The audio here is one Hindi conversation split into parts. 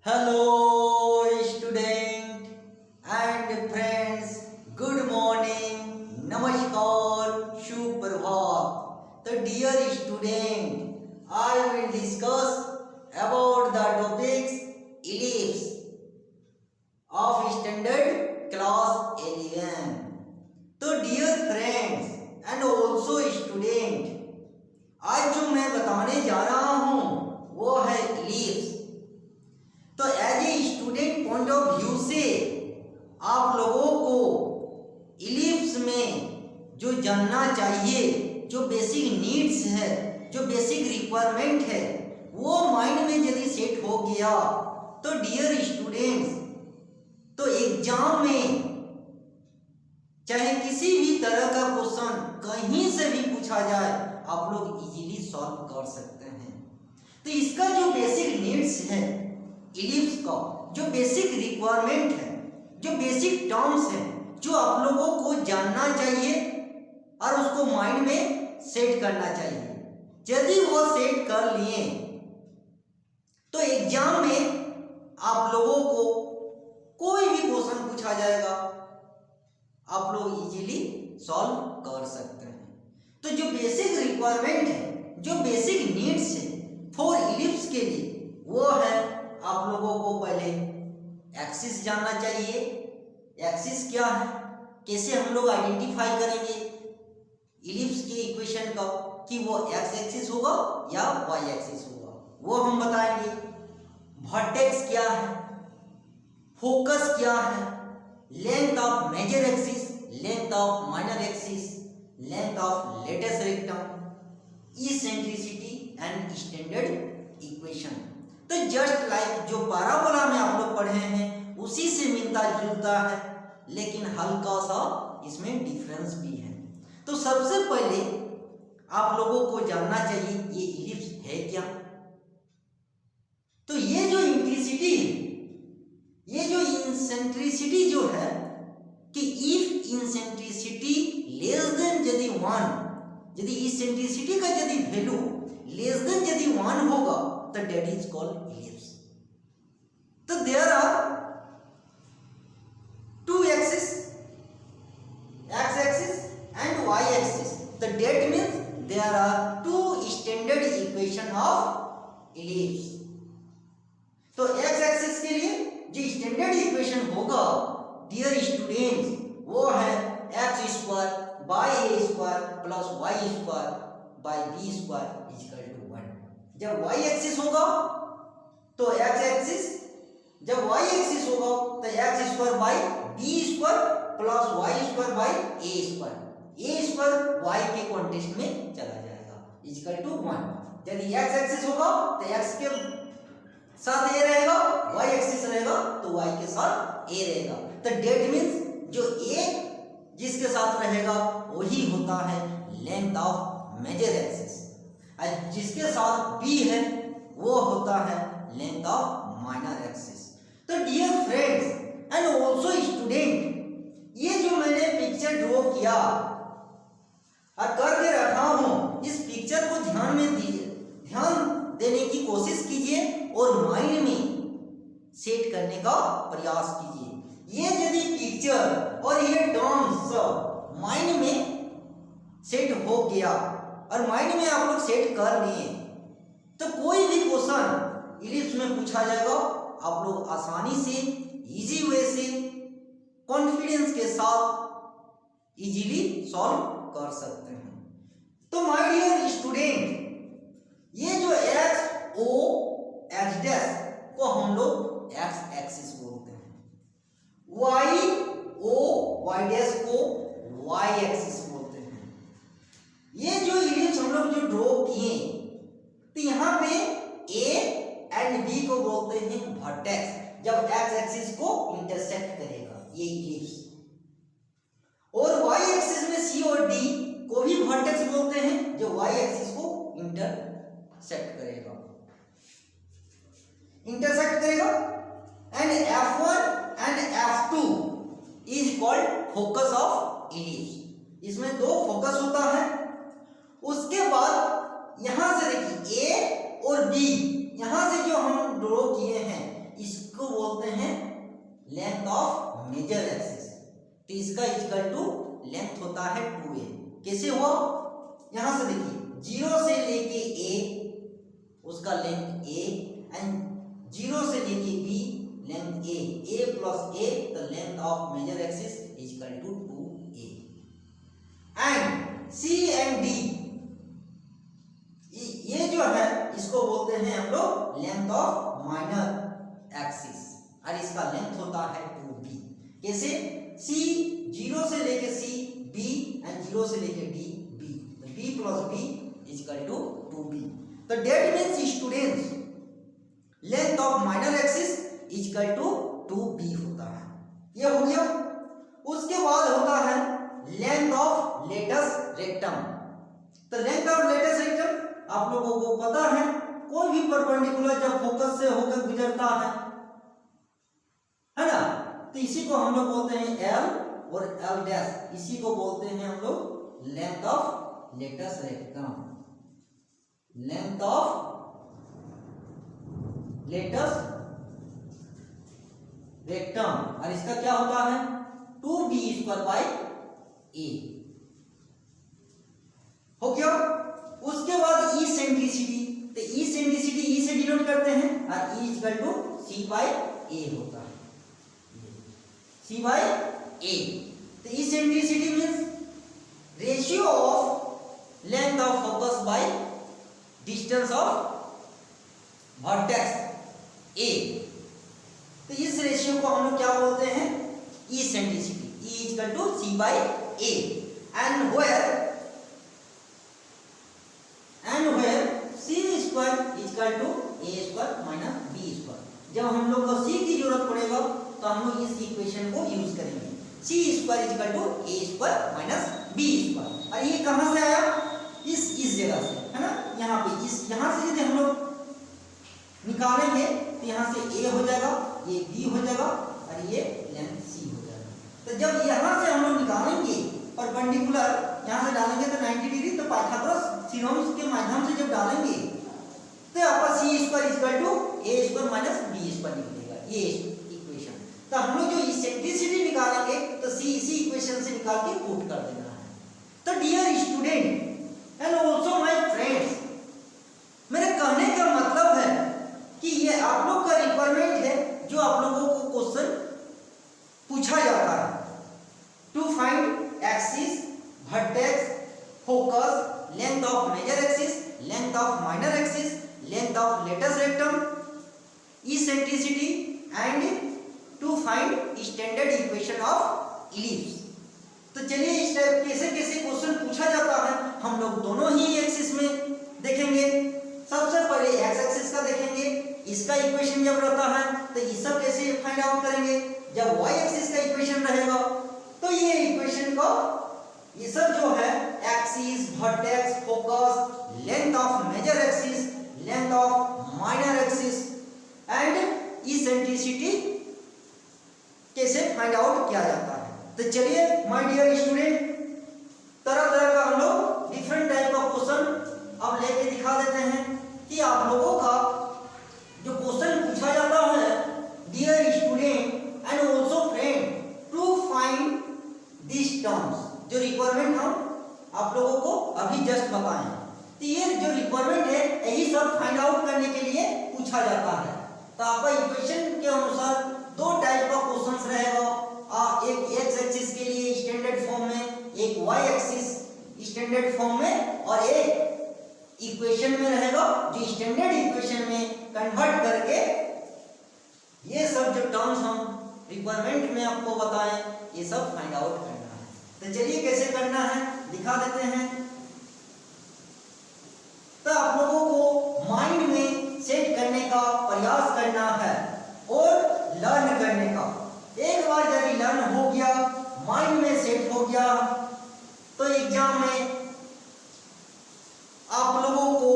Hello, student and friends. Good morning. Namaskar. Shubh Prabhat. The dear student, I will discuss about the topics ellipse of standard class 11. तो dear friends and also student, आज जो मैं बताने जा रहा हूँ वो है ellipse. तो as a student point of view से आप लोगों को इलिप्स में जो जानना चाहिए, जो बेसिक नीड्स है, जो बेसिक रिक्वायरमेंट है, वो माइंड में यदि सेट हो गया तो डियर स्टूडेंट्स, तो एग्जाम में चाहे किसी भी तरह का क्वेश्चन कहीं से भी पूछा जाए आप लोग इजीली सॉल्व कर सकते हैं. तो इसका जो बेसिक नीड्स है इलिप्स का, जो बेसिक रिक्वायरमेंट है, जो बेसिक टर्म्स है, जो आप लोगों को जानना चाहिए और उसको माइंड में सेट करना चाहिए. यदि वो सेट कर लिए तो एग्जाम में आप लोगों को कोई भी क्वेश्चन पूछा जाएगा आप लोग इजीली सॉल्व कर सकते हैं. तो जो बेसिक रिक्वायरमेंट है, जो बेसिक नीड्स है फॉर इलिप्स के लिए, वो है आप लोगों को पहले एक्सिस जानना चाहिए. एक्सिस क्या है, कैसे हम लोग आइडेंटिफाई करेंगे इलिप्स के इक्वेशन का कि वो एक्स एक्सिस होगा या वाई एक्सिस होगा, वो हम बताएंगे. वर्टेक्स क्या है, फोकस क्या है, length of major axis, length of minor axis, length of latest rectum, eccentricity and standard equation. तो जस्ट लाइक जो पैराबोला में आप लोग पढ़े हैं उसी से मिलता जुलता है, लेकिन हल्का सा इसमें डिफरेंस भी है. तो सबसे पहले आप लोगों को जानना चाहिए ये इलिप्स है क्या. तो ये जो इंटेंसिटी है, ये जो इंसेंट्रिसिटी जो है कि इफ इंसेंट्रिसिटी लेस देन यदि 1, यदि इसेंट्रिसिटी का यदि वैल्यू लेस देन यदि 1 होगा तो that is called ellipse. So there are two axes, x-axis and y-axis. The that means there are two standard equation of ellipse. तो x-axis के लिए जो standard equation होगा dear students, वो है x square by a square plus y square by b square is equal to 1. जब y एक्सिस होगा तो x एक्सिस, जब y एक्सिस होगा तो x square by b square plus y square by a square y के कॉन्टेक्स्ट में चला जाएगा इक्वल टू 1. यदि x एक्सिस होगा तो x के साथ a रहेगा, y एक्सिस रहेगा तो y के साथ a रहेगा. तो डेट मीन्स जो a जिसके साथ रहेगा वही होता है लेंथ ऑफ मेजर एक्सिस, जिसके साथ B है वो होता है लेंथ ऑफ माइनर एक्सिस. तो dear friends and also student, ये जो मैंने पिक्चर ड्रॉ किया और करके रखा हूं, इस पिक्चर को ध्यान में दीजिए, ध्यान देने की कोशिश कीजिए और माइंड में सेट करने का प्रयास कीजिए. ये यदि पिक्चर और ये टर्म्स माइंड में सेट हो गया और माइंड में आप लोग सेट कर लिए तो कोई भी क्वेश्चन इलिप्स में पूछा जाएगा आप लोग आसानी से, इजी वे से, कॉन्फिडेंस के साथ इजीली सॉल्व कर सकते हैं. तो माय डियर स्टूडेंट, ये जो एक्स ओ एक्स डैश को हम लोग एक्स एक्सिस बोलते हैं, वाई ओ वाई डैश को वाई एक्सिस बोलते हैं. ये जो इलिप्स हम लोग जो ड्रॉ किए तो यहाँ पे A एंड B को बोलते हैं वर्टेक्स, जब x एक्सिस को इंटरसेक्ट करेगा ये इलिप्स. और y एक्सिस में C और D को भी वर्टेक्स बोलते हैं जो y एक्सिस को इंटरसेक्ट करेगा. And F1 and F2 is called focus of ellipse. इसमें दो फोकस होता है. उसके बाद यहां से देखिए A और B, यहां से जो हम ड्रॉ किए हैं इस लेंथ ऑफ मेजर एक्सिस। तो इसका इक्वल टू लेंथ होता है 2a। कैसे हुआ, यहां से देखिए 0 से लेके a उसका लेंथ a एंड 0 से लेके b length a plus a, the length of major axis equal to 2a। And c and d ये जो है इसको बोलते हैं हम लोग लेंथ ऑफ माइनर एक्सिस और इसका लेंथ होता है 2b। कैसे, c 0 से लेके c b एंड 0 से लेके d b, तो b plus b equal to 2b। तो that means students length of minor axis equal to 2b होता है। ये हो गया। उसके बाद होता है लेंथ ऑफ लेटस रेक्टम। तो लेंथ ऑफ लेटस रेक्टम आप लोगों को पता है, कोई भी परपेंडिकुलर जब फोकस से होकर गुजरता है ना, तो इसी को हम लोग बोलते हैं L और L डैश, इसी को बोलते हैं हम लोग length of latus rectum. Length of latus rectum और इसका क्या होता है 2b स्क्वायर बाई a। हो गया। उसके बाद इसेंट्रिसिटी, तो इसेंट्रिसिटी ई से डिनोट करते हैं और e equal to c by a होता है, सी बाई ए। तो eccentricity means ratio of length of focus by distance of vertex a. तो इस रेशियो को हम लोग क्या बोलते हैं eccentricity, e equal to c by a. And where c square equal to a square minus b square. जब हम लोग को c की जरूरत पड़ेगा तो हम लोग इस इक्वेशन को यूज करेंगे, c square equal to a square minus b square. और ये कहां से आया, इस जगह से, है ना, यहाँ पे इस यहाँ से यदि हम लोग निकालेंगे तो यहाँ से a हो जाएगा, ये b हो जाएगा और ये लेंथ c हो जाएगा। तो जब यहाँ से हम लोग निकालेंगे परपेंडिकुलर यहाँ से डालेंगे तो 90 डिग्री, तो पाइथागोरस थ्योरम के माध्यम से जब डालेंगे तो आपका c square equal to A square minus B square निकलेगा, ये इक्वेशन। तो हम लोग जो इसेंट्रिसिटी निकालेंगे तो सी इसी इक्वेशन से निकाल के पुट कर देना है। तो dear student and also my friends, मेरे कहने का मतलब है कि ये आप लोग का रिक्वायरमेंट है जो आप लोगों को क्वेश्चन पूछा जाता है to find axis, vertex, focus, length of major axis, length of minor axis, length of latus rectum, eccentricity and to find standard equation of ellipse. तो चलिए इस टाइप कैसे कैसे क्वेश्चन पूछा जाता है हम लोग दोनों ही एक्सिस में देखेंगे। सबसे पहले एक्स एक्सिस का देखेंगे, इसका इक्वेशन जब रहता है तो ये सब कैसे फाइंड आउट करेंगे। जब वाई एक्सिस का इक्वेशन रहेगा तो ये इक्वेशन को ये सब जो है axis, vertex, focus, length of major axis, length of minor axis and eccentricity कैसे फाइंड आउट किया जाता है। तो चलिए माय डियर स्टूडेंट, तरह तरह का हम लोग डिफरेंट टाइप का क्वेश्चन अब लेके दिखा देते हैं कि आप लोगों का जो क्वेश्चन पूछा जाता है dear student and also friend to find this terms, जो रिक्वायरमेंट हम आप लोगों को अभी जस्ट बताएं, तो ये जो रिक्वायरमेंट है यही सब फाइंड आउट करने के लिए पूछा जाता है। तो आपका इक्वेशन के अनुसार दो टाइप का क्वेश्चंस रहेगा, एक एक्स एक्सिस के लिए स्टैंडर्ड फॉर्म में, एक वाई एक्सिस स्टैंडर्ड फॉर्म में, और एक इक्वेशन में रहेगा जो स्टैंडर्ड इक्वेशन में कन्वर्ट करके ये सब जो टर्म्स हम रिक्वायरमेंट में आपको बताएं ये सब फाइंड आउट करना है। तो चलिए कैसे करना है दिखा देते हैं। तो आप लोगों को माइंड में सेट करने का प्रयास करना है और लर्न करने का। एक बार यदि लर्न हो गया, माइंड में सेट हो गया, तो एग्जाम में आप लोगों को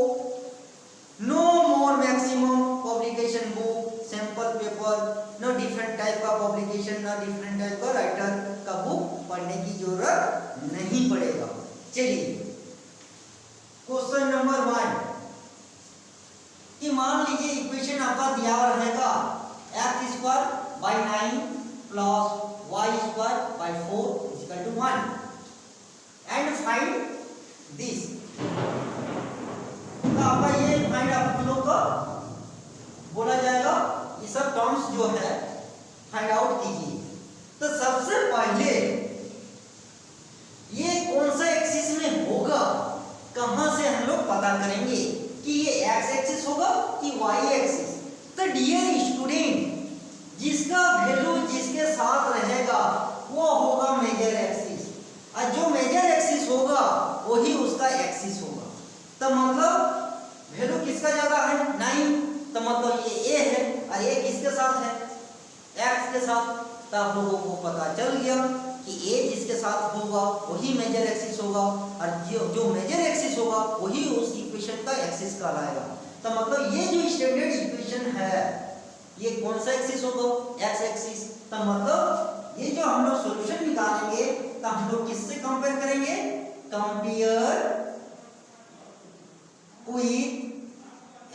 no more maximum publication book, sample paper, no different type का पब्लिकेशन, ना डिफरेंट टाइप का राइटर का बुक पढ़ने की जरूरत नहीं पड़ेगा। चलिए क्वेश्चन नंबर 1 कि मान लीजिए इक्वेशन आपका दिया रहेगा x² / 9 तो आपका ये फाइंड आप लोग को बोला जाएगा, ये सब टर्म्स जो है फाइंड आउट कीजिए। तो सबसे पहले ये कौन सा एक्सिस में होगा, कहां से हम लोग पता करेंगे कि ये एक्स एक्सिस होगा कि वाई एक्सिस। तो डियर स्टूडेंट, जिसका वैल्यू जिसके साथ रहेगा वो होगा मेजर एक्सिस, और जो मेजर एक्सिस होगा वही उसका एक्सिस होगा। तो मतलब वैल्यू किसका ज्यादा है 9, तो मतलब ये ए है और ये किसके साथ है एक्स के साथ। तो आप लोगों को पता चल गया कि ए जिसके साथ होगा वही मेजर एक्सिस होगा, और जो मेजर एक्सिस होगा वही उस इक्वेशन का एक्सिस कहलाएगा। तो मतलब ये जो स्टैंडर्ड इक्वेशन है ये कौन सा एक्सिस होगा, एक्स एक्सिस। तो मतलब ये जो हम लोग सॉल्यूशन निकालेंगे तो हम लोग किससे कंपेयर करेंगे, compare with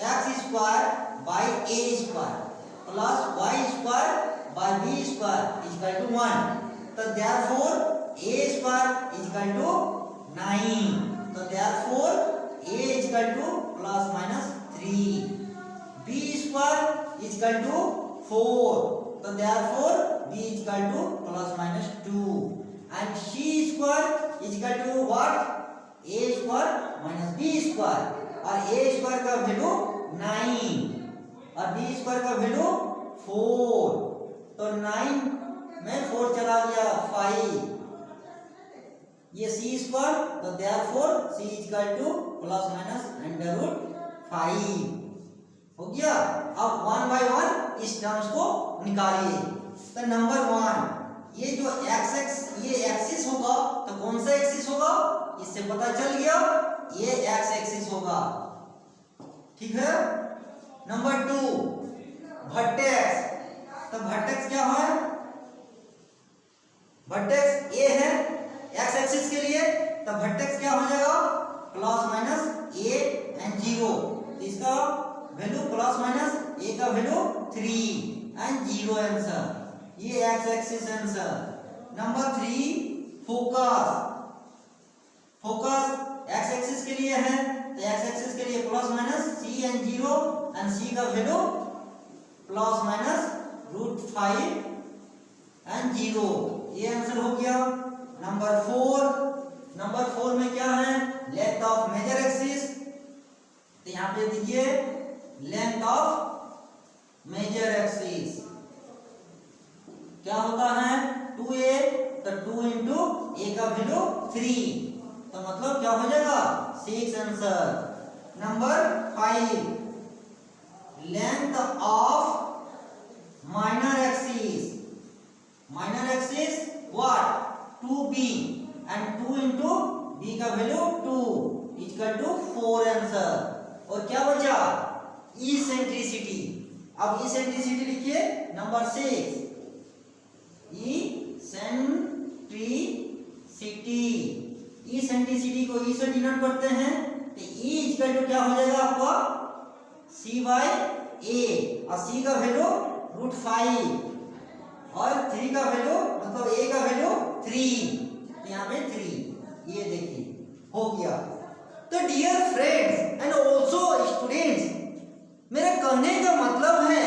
x square by a square plus y square by b square equal to 1। तो therefore a square is equal to 9. तो therefore a is equal to plus minus 3. b square is equal to 4. तो therefore b is equal to plus minus 2. And c square is equal to what? a square minus b square. और a square का वैल्यू 9 और b square का वैल्यू 4। तो 9 में 4 चला गया 5, ये c स्क्वायर। तो therefore c is equal to plus minus under root 5 हो गया। अब 1 by 1 इस टर्म्स को निकालिए। तो नंबर 1 ये जो ये एक्सिस होगा, तो कौन सा एक्सिस होगा, इससे पता चल गया ये एक्स एक्सिस होगा, ठीक है। Number 2 vertex. तो वर्टेक्स क्या है, वर्टेक्स ए है एक्स एक्सिस के लिए। तो वर्टेक्स क्या हो जाएगा, प्लस माइनस ए एंड 0। इसका वैल्यू प्लस माइनस ए का वैल्यू 3 एंड 0 आंसर, ये x axis answer. Number 3 focus. Focus x axis के लिए है, तो एक्स एक्सिस के लिए plus minus c and 0 and c का वैल्यू प्लस माइनस √5 एंड 0, ये आंसर हो गया। नंबर 4 में क्या है, लेंथ ऑफ मेजर एक्सिस। तो यहां पे देखिए लेंथ ऑफ मेजर एक्सिस क्या होता है 2a। तो 2 इंटू ए का वैल्यू 3, तो मतलब क्या हो जाएगा 6 answer. Number 5 length of minor axis. Minor axis what 2b and 2 into b का वैल्यू 2 इक्वल टू 4 आंसर। और क्या बचा इसेंट्रिसिटी। अब इसेंट्रिसिटी लिखिए नंबर 6 इसेंट्रिसिटी को ई से डिनोट करते हैं। तो ई इक्वल टू क्या हो जाएगा आपका c बाय a, और c का वैल्यू √5 और 3 का वैल्यू मतलब a का वैल्यू 3, यहाँ पे 3, ये देखिए हो गया। तो dear friends and also students, मेरे कहने का मतलब है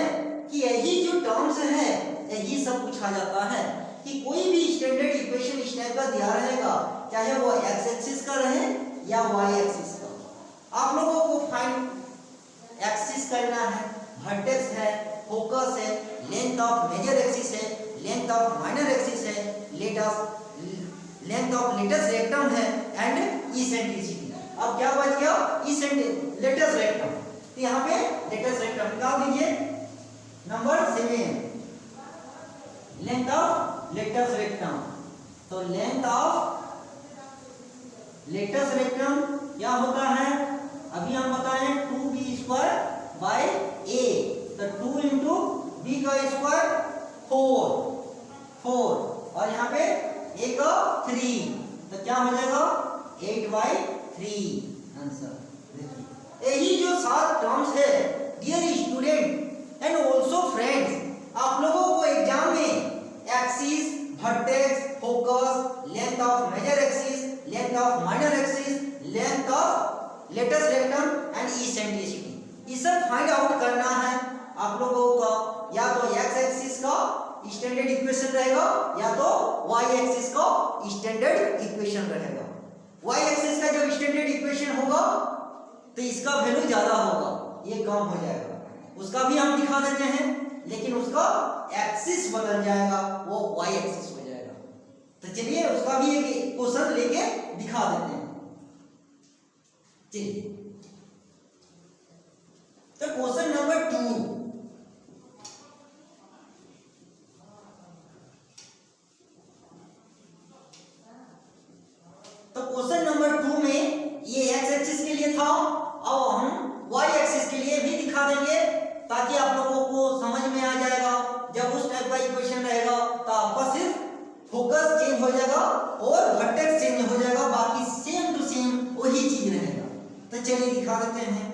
कि यही जो टर्म्स है यही सब पूछा जाता है कि कोई भी स्टैंडर्ड इक्वेशन इस टाइप का दिया रहेगा, चाहे वो एक्स एक्सिस का रहे या वाई एक्सिस का, आप लोगों को फाइंड एक्सिस करना है, वर्टेक्स है, फोकस है, लेंथ ऑफ मेजर एक्सिस है, लेंथ ऑफ माइनर एक्सिस है, लेंथ ऑफ लेटेस्ट रेक्टम है एंड इसेंट्रिसिटी। अब क्या बच गया लेटेस्ट रेक्टम। तो यहाँ पे लेटेस्ट रेक्टम निकाल दीजिए। Number 7 length of latus rectum. तो लेंथ ऑफ लेटेस्ट रेक्टम क्या होता है, अभी हम बताएं 2b² बाय a। तो 2 इंटू बी का स्क्वायर 4 और यहाँ पे a का 3, तो क्या हो जाएगा 8/3 आंसर। देखिए यही जो 7 टर्म्स है dear student and also friends, आप लोगों को एग्जाम में axis, vertex, focus, length of major axis, length of minor axis, length of latest rectum and eccentricity. ये सब फाइंड आउट करना है आप लोगों का। या तो एक्स एक्सिस का स्टैंडर्ड इक्वेशन रहेगा या तो वाई एक्सिस का स्टैंडर्ड इक्वेशन रहेगा। वाई एक्सिस का जब स्टैंडर्ड इक्वेशन होगा तो इसका वैल्यू ज्यादा होगा, ये कम हो जाएगा। उसका भी हम दिखा देते हैं, लेकिन उसका एक्सिस बदल जाएगा, वो वाई एक्सिस हो जाएगा। तो चलिए उसका भी एक क्वेश्चन लेके दिखा देते हैं। चलिए तो क्वेश्चन नंबर 2, तो क्वेश्चन नंबर 2 में ये एक्स एक्सिस के लिए था, अब हम वाई एक्सिस के लिए भी दिखा देंगे ताकि आप लोगों को समझ में आ जाएगा। जब उस टाइप का इक्वेशन रहेगा तो आपका सिर्फ फोकस चेंज हो जाएगा और वर्टेक्स चेंज हो जाएगा, बाकी सेम टू सेम वही चीज रहेगा। तो चलिए दिखा देते हैं।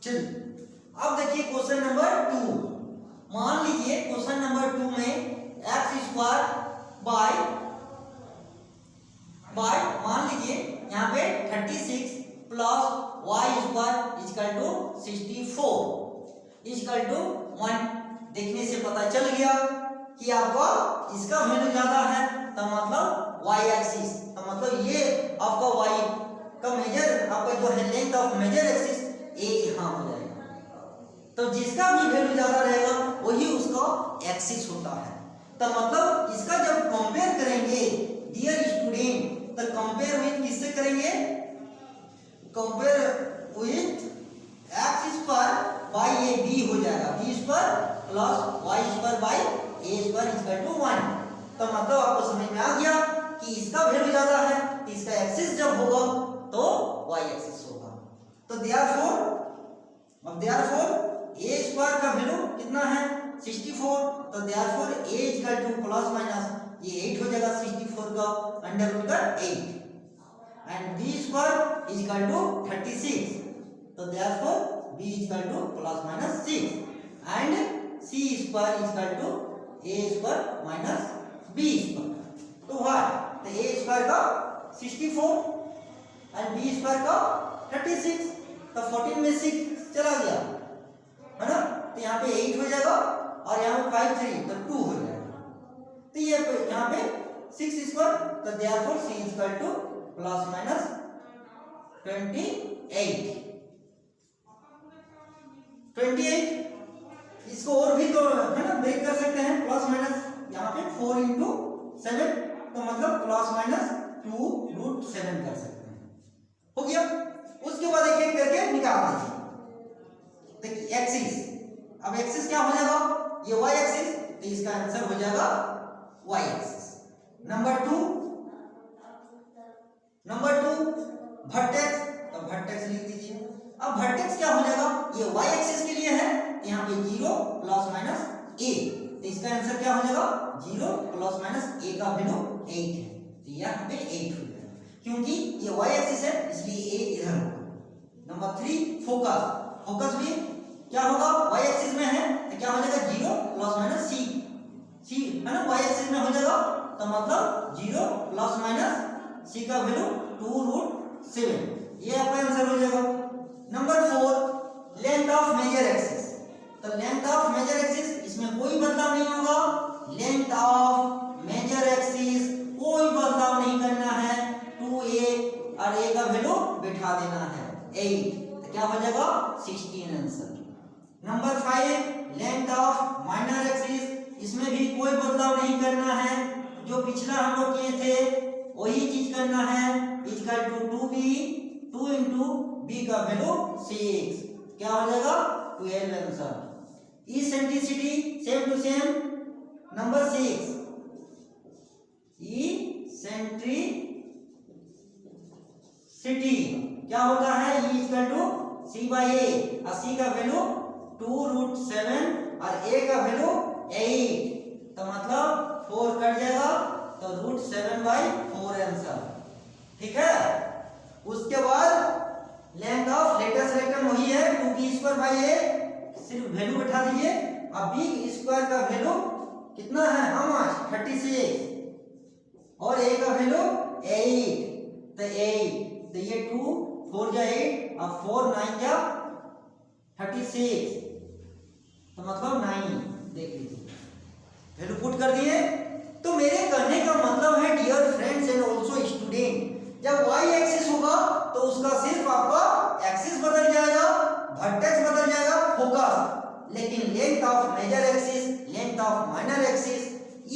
चलिए अब देखिए क्वेश्चन नंबर 2। मान लीजिए क्वेश्चन नंबर 2 में एक्स स्क्वायर बाय मान लीजिए यहाँ पे 36 plus y square equal to 64 equal to 1। देखने से पता चल गया कि आपका इसका वैल्यू ज्यादा है, तो मतलब वाई एक्सिस, तो मतलब ये आपका वाई का मेजर, आपका जो है लेंथ ऑफ मेजर एक्सिस ए यहाँ हो जाएगा। तो जिसका भी वैल्यू ज्यादा रहेगा वही उसका एक्सिस होता है। तो मतलब इसका जब कंपेयर करेंगे डियर स्टूडेंट, तो कंपेयर विथ किससे करेंगे? Compare with x square by a b हो जाएगा, b square plus y square by a square equal to 1। तो मतलब आपको समझ में आ गया कि इसका वैल्यू ज्यादा है, तो इसका एक्सिस जब होगा तो वाई एक्सिस होगा। तो देयरफॉर ए स्क्वायर का वैल्यू कितना है 64, तो therefore A equal to plus minus ये 8 हो जाएगा 64 का अंडर रूट का 8 and b square equal to 36, तो therefore b equal to plus minus 6 and c square equal to A square minus B square. तो व्हाट, तो ए स्क्वायर का 64 एंड बी स्क्वायर का 36, तो 14 में 6 चला गया है ना, तो यहाँ पे 8 हो जाएगा और यहाँ पे 5 3 तो 2 हो जाएगा। तो ये यहाँ पे 6 स्क्वायर, तो therefore C equal to plus minus 28। इसको और भी तो है ना ब्रेक कर सकते हैं, प्लस माइनस यहाँ पे 4 इंटू 7, तो मतलब प्लस माइनस 2 रूट 7 कर सकते हैं। हो गया। उसके बाद एक एक करके निकाल दीजिए। देखिए एक्सिस, अब एक्सिस क्या हो जाएगा, ये वाई एक्सिस, तो इसका आंसर हो जाएगा वाई एक्सिस। नंबर 2 वर्टेक्स, तो वर्टेक्स लिख दीजिए। अब वर्टेक्स क्या हो जाएगा, ये वाई एक्सिस के लिए है, यहाँ पे 0 प्लस माइनस a, तो इसका आंसर क्या हो जाएगा 0 प्लस माइनस a का वैल्यू 8 है, तो यहाँ पे 8 हो जाएगा क्योंकि ये वाई एक्सिस है इसलिए a इधर होगा। नंबर 3 फोकस भी क्या होगा, वाई एक्सिस में है तो क्या हो जाएगा 0 प्लस माइनस सी है ना, वाई एक्सिस में हो जाएगा, तो मतलब 0 प्लस माइनस सी का वैल्यू 2 रूट 7, ये आपका आंसर हो जाएगा। Number 4 length of major axis, तो लेंथ ऑफ मेजर एक्सिस इसमें कोई बदलाव नहीं होगा। लेंथ ऑफ मेजर एक्सिस कोई बदलाव नहीं करना है, 2a और a का वैल्यू बिठा देना है 8, तो क्या हो जाएगा 16 answer. Number 5 length of minor axis, इसमें भी कोई बदलाव नहीं करना है, जो पिछला हम लोग किए थे वही चीज करना है, equal to 2b 2 into b का वैल्यू 6, क्या हो जाएगा 12 answer. Eccentricity same to same. Number 6 eccentricity क्या होता है, e equal to c by a, और c का वैल्यू 2 रूट 7 और a का वैल्यू 8, तो मतलब 4 कट जाएगा, तो √7/4 आंसर। ठीक है, उसके बाद लेंथ ऑफ लेटेस्ट रेक्टम वही है 2b²/a, सिर्फ वैल्यू बैठा दीजिए। अब b² का वैल्यू कितना है, हाउ मच 36, और a का वैल्यू 8, तो 8, तो ये 2 4 जा 8, अब 4 9 जा 36, तो मतलब 9। देख लीजिए वैल्यू पुट कर दिए। तो मेरे कहने का मतलब है dear friends and also student, जब y एक्सिस होगा तो उसका सिर्फ आपका एक्सिस बदल जाएगा, वर्टेक्स बदल जाएगा, फोकस, लेकिन length of major axis, length of minor axis,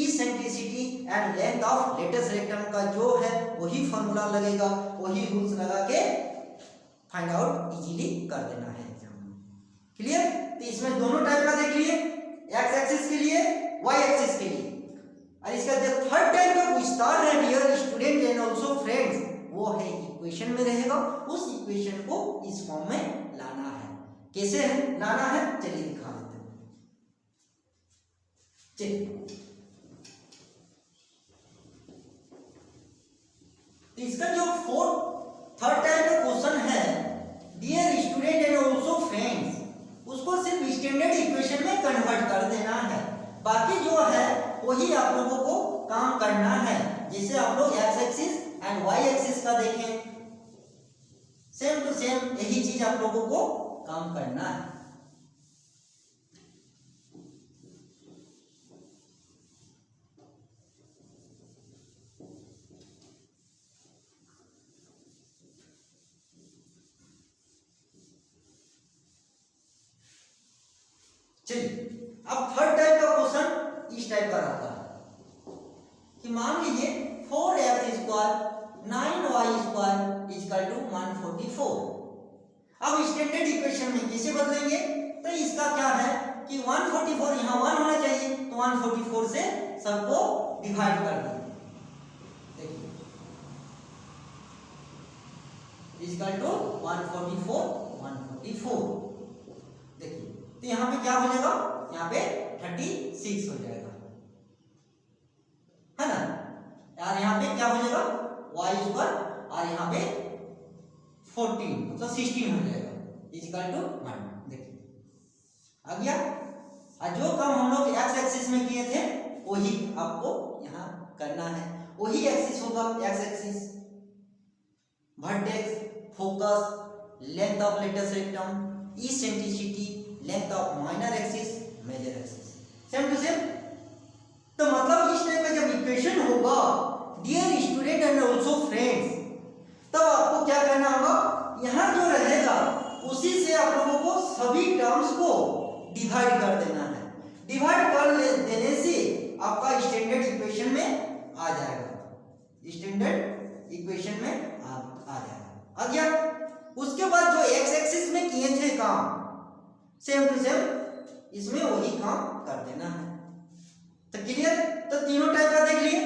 eccentricity and length of latest rectum का जो है वही फॉर्मूला लगेगा, वही रूल्स लगा के फाइंड आउट इजीली कर देना है एग्जाम में। क्लियर? तो इसमें दोनों टाइप का देख लिए, एक्स एक्सिस के लिए, वाई एक्सिस के लिए। और इसका जो थर्ड टाइप का विस्तार है dear student and also friends, वो है इक्वेशन में रहेगा। उस इक्वेशन को इस फॉर्म में लाना है। कैसे है लाना है, चलिए दिखा देते हैं। चलिए, तो इसका जो थर्ड टाइप का क्वेश्चन है dear student and also friends, उसको सिर्फ स्टैंडर्ड इक्वेशन में कन्वर्ट कर देना है। बाकी जो है वही आप लोगों को काम करना है। जैसे आप लोग x axis and y axis का देखें, सेम टू सेम यही चीज आप लोगों को काम करना है। चलिए, अब थर्ड टाइप का क्वेश्चन इस टाइप का रहता है कि मान लीजिए 4x² 9y² = 144। अब स्टैंडर्ड इक्वेशन में कैसे बदलेंगे, तो इसका क्या है कि 144 यहाँ 1 होना चाहिए, तो 144 से सबको डिवाइड कर देंगे। देखिए = 144 देखिए, तो यहाँ पे क्या हो जाएगा, यहाँ पे 36 हो जाएगा, है ना यार। यहाँ पे क्या हो जाएगा y², और यहाँ पे 14 मतलब 16 हो जाएगा = 1। देखिए आ गया। और जो काम हम लोग एक्स एक्सिस में किए थे वही आपको यहाँ करना है। वही एक्सिस होगा, x axis, vertex, focus, length of latest rectum, eccentricity, length of minor axis, major axis, same to same. तो मतलब इस टाइप का जब इक्वेशन होगा dear student and also friends, तब आपको क्या करना होगा, यहाँ जो रहेगा उसी से आप लोगों को सभी टर्म्स को डिवाइड कर देना है। डिवाइड कर देने से आपका स्टैंडर्ड इक्वेशन में आ जाएगा, स्टैंडर्ड इक्वेशन में आ जाएगा। आ गया। उसके बाद जो एक्स एक्सिस में किए थे काम, सेम टू सेम इसमें वही काम कर देना है। तो क्लियर? तो तीनों टाइप का देख लिए।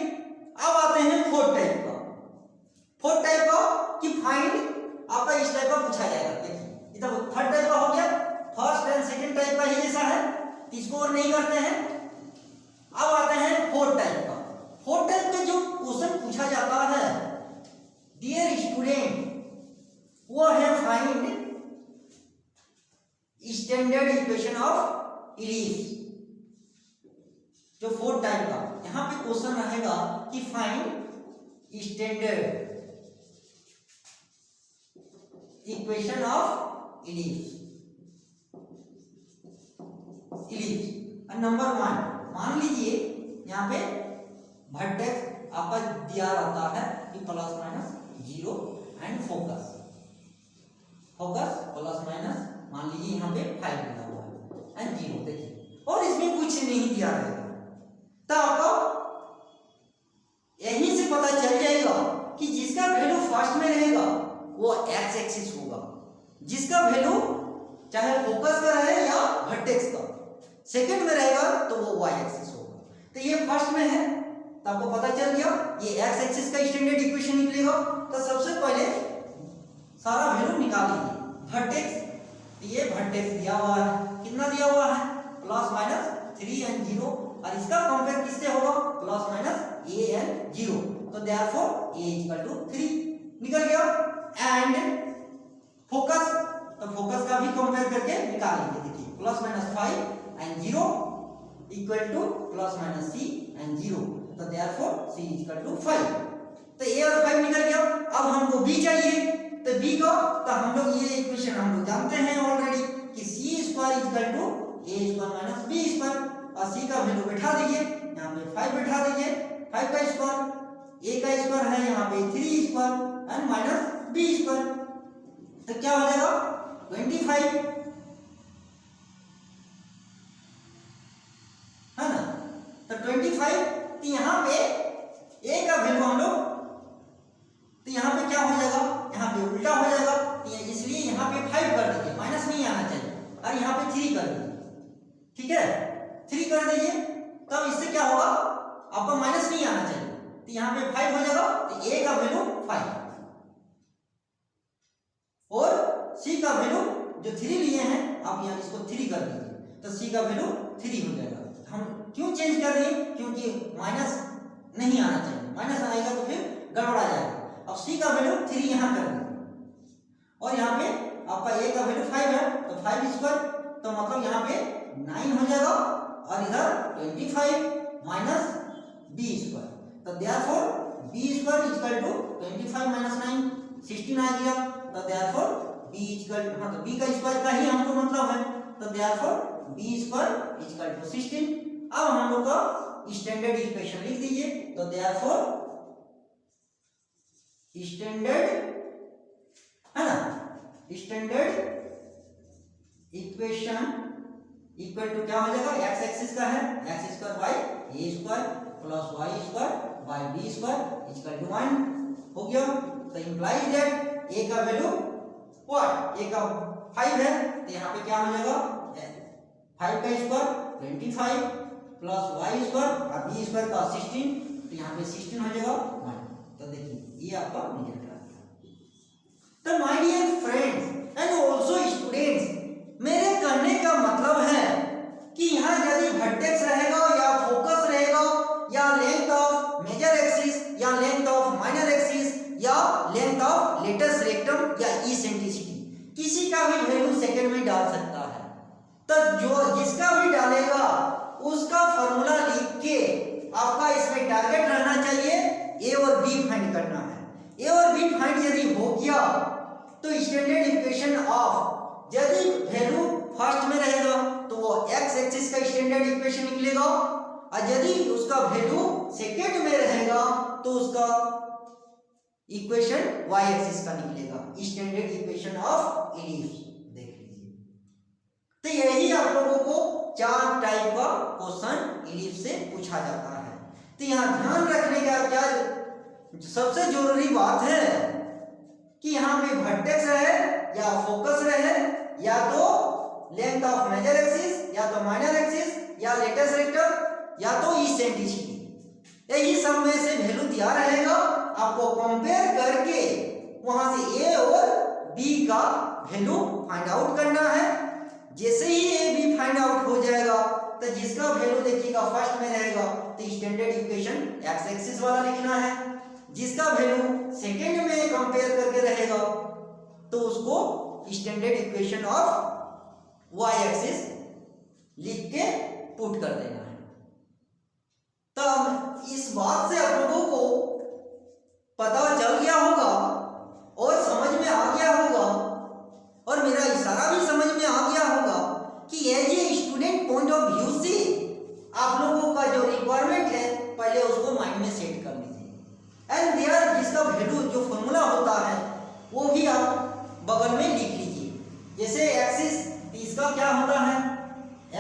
अब आते हैं फोर्थ टाइप का। फोर्थ टाइप का कि फाइंड आपका इस टाइप का पूछा जाएगा। देखिए इधर थर्ड टाइप का हो गया, फर्स्ट एंड सेकंड टाइप का ही जैसा है, इसको और नहीं करते हैं। अब आते हैं फोर्थ टाइप का। फोर्थ टाइप में जो क्वेश्चन पूछा जाता है डियर स्टूडेंट, वो है find standard equation of ellipse. जो फोर्थ टाइप का यहाँ पे क्वेश्चन रहेगा कि find standard equation of ellipse. Number 1 मान लीजिए यहाँ पे वर्टेक्स आपका दिया रहता है कि ±0 एंड फोकस ± मान लीजिए यहाँ पे 5 दिया हुआ है एंड 0। देखिए और इसमें कुछ नहीं दिया रहेगा, तो आपको यहीं से पता चल जाएगा कि जिसका वैल्यू फर्स्ट में रहेगा वो एक्स एक्सिस होगा, जिसका वैल्यू चाहे फोकस का रहे या वर्टेक्स का सेकंड में रहेगा तो वो वाई एक्सिस होगा। तो ये फर्स्ट में है तो आपको पता चल गया ये एक्स एक्सिस का स्टैंडर्ड इक्वेशन निकलेगा। तो सबसे पहले सारा वैल्यू निकाल लीजिए। वर्टेक्स, ये वर्टेक्स दिया हुआ है, कितना दिया हुआ है ±3 एंड 0, और इसका कंपेयर किससे होगा ए एंड 0, तो देयरफॉर ए इक्वल टू 3 निकल गया। एंड फोकस, तो फोकस का भी कंपेयर करके निकाल लेंगे। देखिए plus minus 5 and 0 equal to plus minus c and 0, तो देयरफॉर सी इक्वल टू 5। तो ए और 5 निकल गया। अब हमको बी चाहिए, तो बी का, तो हम लोग ये इक्वेशन हम लोग जानते हैं ऑलरेडी कि C square equal to A square minus B square, और सी का वैल्यू बैठा दीजिए, यहाँ पे 5 बैठा दीजिए, 5 का स्क्वायर, ए का स्क्वायर है यहाँ पे 3 square and minus B square, तो क्या हो जाएगा 25, है ना। तो 25, तो यहाँ पे ए का वैल्यू हम लोग, तो यहाँ पे क्या हो जाएगा, यहाँ पे उल्टा हो जाएगा, इसलिए यहाँ पे 5 कर दीजिए, माइनस नहीं आना चाहिए, और यहाँ पे 3 कर दीजिए, ठीक है 3 कर दीजिए। तब इससे क्या होगा, आपका माइनस नहीं आना चाहिए, तो यहाँ पे 5 हो जाएगा, तो ए का वैल्यू 5 और सी का वैल्यू जो 3 लिए हैं, आप यहाँ इसको 3 कर दीजिए, तो सी का वैल्यू 3 हो जाएगा। हम क्यों चेंज कर रहे हैं, क्योंकि माइनस नहीं आना चाहिए, माइनस आएगा तो फिर गड़बड़ा जाएगा। अब सी का वैल्यू 3 यहाँ कर दीजिए, और यहाँ पे आपका ए का वैल्यू 5 है, तो 5 स्क्वायर, तो मतलब यहाँ पे 9 हो जाएगा, और इधर 25 माइनस बी स्क्वायर, तो therefore b square equal to 25 minus 9 16 आ गया, तो देयरफॉर बी इक्वल, हाँ तो बी का स्क्वायर का ही हमको मतलब है, तो therefore b square equal to 16। अब हम लोग का स्टैंडर्ड इक्वेशन लिख दीजिए, तो देयरफॉर स्टैंडर्ड, है ना, स्टैंडर्ड इक्वेशन इक्वल टू क्या हो जाएगा, एक्स एक्सिस का है x square by a square plus y square by b square equal to 1 हो गया। तो इंप्लाइज दैट ए का वैल्यू व्हाट, ए का 5 है, तो यहाँ पे क्या हो जाएगा 5 का स्क्वायर 25 प्लस वाई स्क्वायर और बी स्क्वायर का 16, तो यहाँ पे 16 हो जाएगा 1। तो देखिए ये आपका रिजल्ट आ गया। तो my dear friends and also students, मेरे कहने का मतलब है कि यहाँ यदि वर्टेक्स रहेगा या फोकस रहेगा या लेंथ ऑफ मेजर एक्सिस या लेंथ ऑफ माइनर एक्सिस या लेंथ ऑफ लेटेस्ट रेक्टम या इसेंट्रिसिटी, किसी का भी वैल्यू सेकंड में डाल सकता है। तो जो जिसका भी डालेगा उसका फॉर्मूला लिख के आपका इसमें टारगेट रहना चाहिए ए और बी फाइंड करना है। ए और बी फाइंड यदि हो गया तो स्टैंडर्ड इक्वेशन ऑफ, यदि वैल्यू फर्स्ट में रहेगा तो वो एक्स एक्सिस का स्टैंडर्ड इक्वेशन निकलेगा, और यदि उसका वैल्यू सेकंड में रहेगा तो उसका इक्वेशन वाई एक्सिस का निकलेगा, स्टैंडर्ड इक्वेशन ऑफ इलिप्स। देख लीजिए, तो यही आप लोगों को 4 टाइप का क्वेश्चन इलिप्स से पूछा जाता है। तो यहाँ ध्यान रखने का क्या सबसे जरूरी बात है कि यहाँ पे वर्टेक्स रहे या फोकस रहे या तो लेंथ ऑफ मेजर एक्सिस या तो माइनर एक्सिस या लेटेस्ट रेक्टम या तो इसेंट्रिसिटी, यही सब में से वैल्यू दिया रहेगा। आपको कंपेयर करके वहां से ए और बी का वैल्यू फाइंड आउट करना है। जैसे ही ए बी फाइंड आउट हो जाएगा तो जिसका वैल्यू देखिएगा फर्स्ट में रहेगा तो स्टैंडर्ड इक्वेशन एक्स एक्सिस वाला लिखना है, जिसका वैल्यू सेकंड में कंपेयर करके रहेगा तो उसको standard equation of y axis लिख के पुट कर देना है। तब इस बात से आप लोगों को पता चल गया होगा और समझ में आ गया होगा और मेरा इशारा भी समझ में आ गया होगा कि as a student point of view से आप लोगों का जो रिक्वायरमेंट है पहले उसको माइंड में सेट कर लीजिए एंड देयर जिसका वैल्यू जो फॉर्मूला होता है वो भी आप बगल में लिख लीजिए। जैसे एक्सिस इसका क्या होता है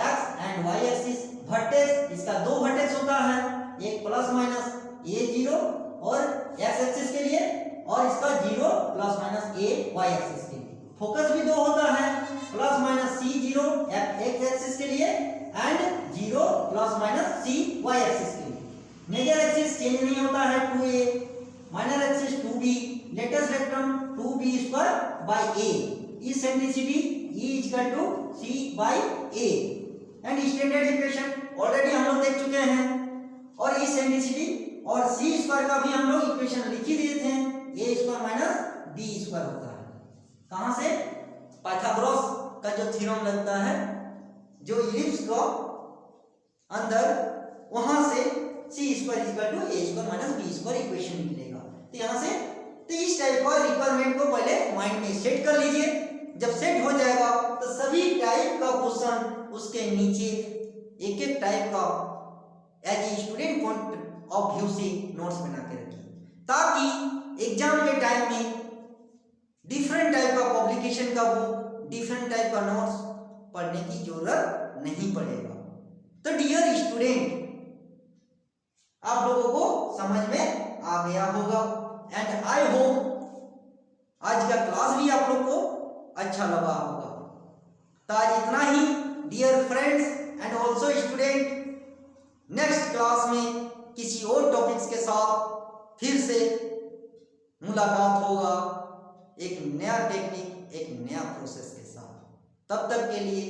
x and y axis, vertex इसका 2 वर्टेक्स होता है, एक प्लस माइनस ए 0 और एक्स एक्सिस के लिए और इसका 0 plus minus a y axis के लिए। फोकस भी 2 होता है, plus minus c 0 x axis के लिए and 0 plus minus c y axis के लिए। मेजर एक्सिस चेंज नहीं होता है 2a, minor axis 2b, latus rectum 2b square by a, eccentricity E equal to c by a and standard equation already हम लोग देख चुके हैं और इसेंट्रिसिटी और सी स्क्वायर का भी हम लोग इक्वेशन लिख ही दिए थे, ए स्क्वायर माइनस बी स्क्वायर होता है। कहां से? पाइथागोरस का जो थ्योरम लगता है, जो इलिप्स का अंदर, वहां से c square equal to A square minus B square equation निकलेगा। तो यहां से तो इस टाइप का रिक्वायरमेंट को पहले माइंड में सेट कर लीजिए। जब सेट हो जाएगा तो सभी टाइप का क्वेश्चन उसके नीचे एक एक टाइप का as a student point of view से नोट्स बना के रखिए, ताकि एग्जाम के टाइम में डिफरेंट टाइप का पब्लिकेशन का बुक, डिफरेंट टाइप का नोट्स पढ़ने की जरूरत नहीं पड़ेगा। तो डियर स्टूडेंट, आप लोगों को समझ में आ गया होगा एंड आई होप आज का क्लास भी आप लोग को अच्छा लगा होगा। तो आज इतना ही dear friends and also student. Next class में किसी और टॉपिक्स के साथ फिर से मुलाकात होगा, एक नया टेक्निक, एक नया प्रोसेस के साथ। तब तक के लिए